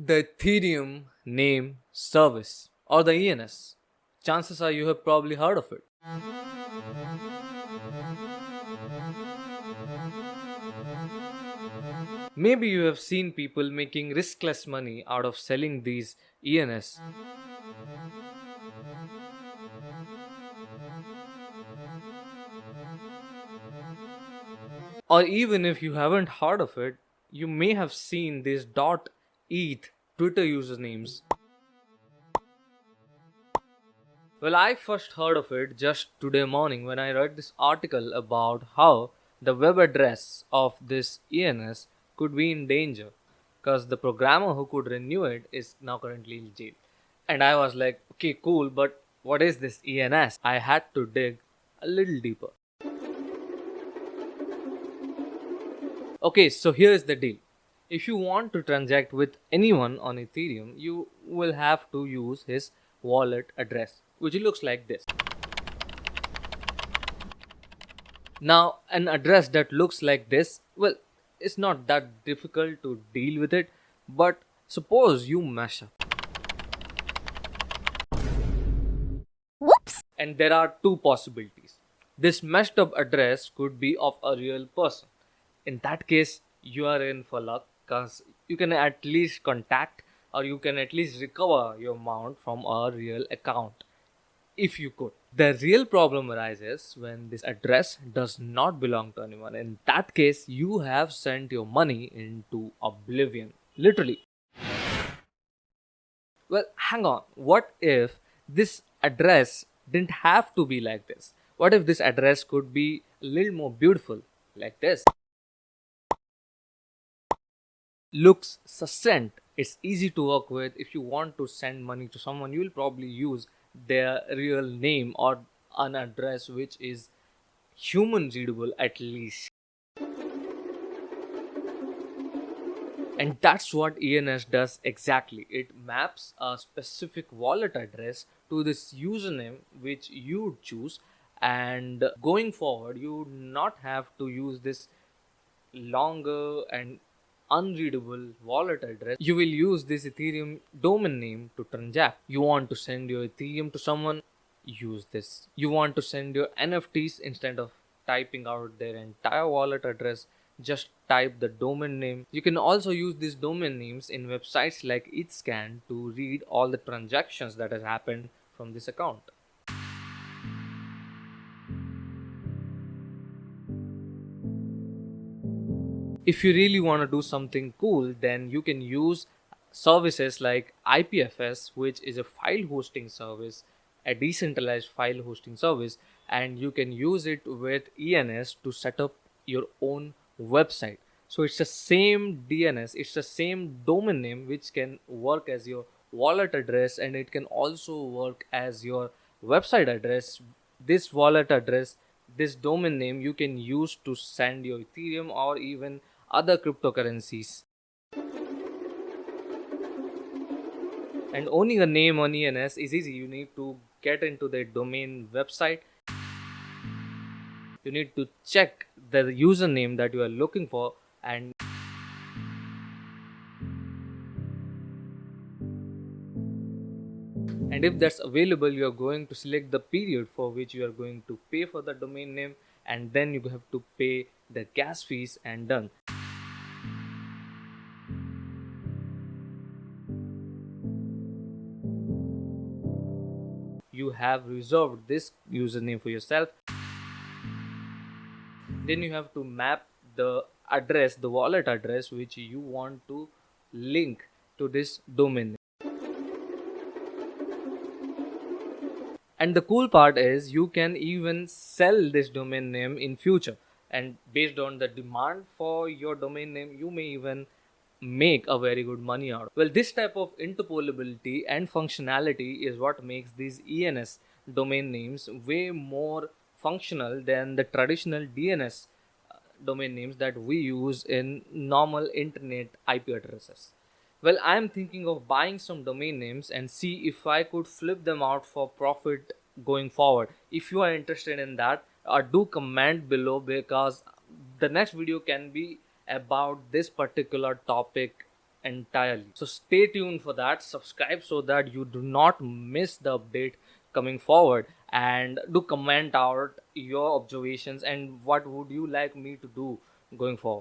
The Ethereum name service or the ENS. Chances are you have probably heard of it. Maybe you have seen people making riskless money out of selling these ENS. Or even if you haven't heard of it, you may have seen these .eth Twitter usernames. Well, I first heard of it just today morning when I read this article about how the web address of this ENS could be in danger because the programmer who could renew it is now currently in jail. And I was like, okay, cool, but what is this ENS? I had to dig a little deeper. Okay, so here is the deal. If you want to transact with anyone on Ethereum, you will have to use his wallet address, which looks like this. Now, an address that looks like this, well, it's not that difficult to deal with it, but suppose you mess up. Whoops! And there are two possibilities. This messed up address could be of a real person. In that case, you are in for luck because you can at least contact or you can at least recover your amount from a real account if you could. The real problem arises when this address does not belong to anyone. In that case, you have sent your money into oblivion, literally. Well, hang on. What if this address didn't have to be like this? What if this address could be a little more beautiful, like this? Looks succinct. It's easy to work with. If you want to send money to someone, you will probably use their real name or an address which is human readable at least. And that's what ENS does exactly. It maps a specific wallet address to this username which you choose, and going forward you would not have to use this longer and unreadable wallet address. You will use this Ethereum domain name to transact. You want to send your Ethereum to someone, use this. You want to send your NFTs, instead of typing out their entire wallet address, just type the domain name. You can also use these domain names in websites like Etscan to read all the transactions that has happened from this account. If you really want to do something cool, then you can use services like IPFS, which is a file hosting service, a decentralized file hosting service, and you can use it with ENS to set up your own website. So it's the same DNS, it's the same domain name which can work as your wallet address, and it can also work as your website address. This wallet address, this domain name, you can use to send your Ethereum or even other cryptocurrencies. And owning a name on ENS is easy. You need to get into the domain website. You need to check the username that you are looking for, and if that's available, you are going to select the period for which you are going to pay for the domain name, and then you have to pay the gas fees, and done. You have reserved this username for yourself. Then you have to map the address, the wallet address which you want to link to this domain name. And the cool part is you can even sell this domain name in future, and based on the demand for your domain name, you may even make a very good money out. Well, this type of interpolability and functionality is what makes these ENS domain names way more functional than the traditional DNS domain names that we use in normal internet IP addresses. Well, I am thinking of buying some domain names and see if I could flip them out for profit going forward. If you are interested in that, do comment below, because the next video can be about this particular topic entirely. So stay tuned for that. Subscribe so that you do not miss the update coming forward, and do comment out your observations and what would you like me to do going forward.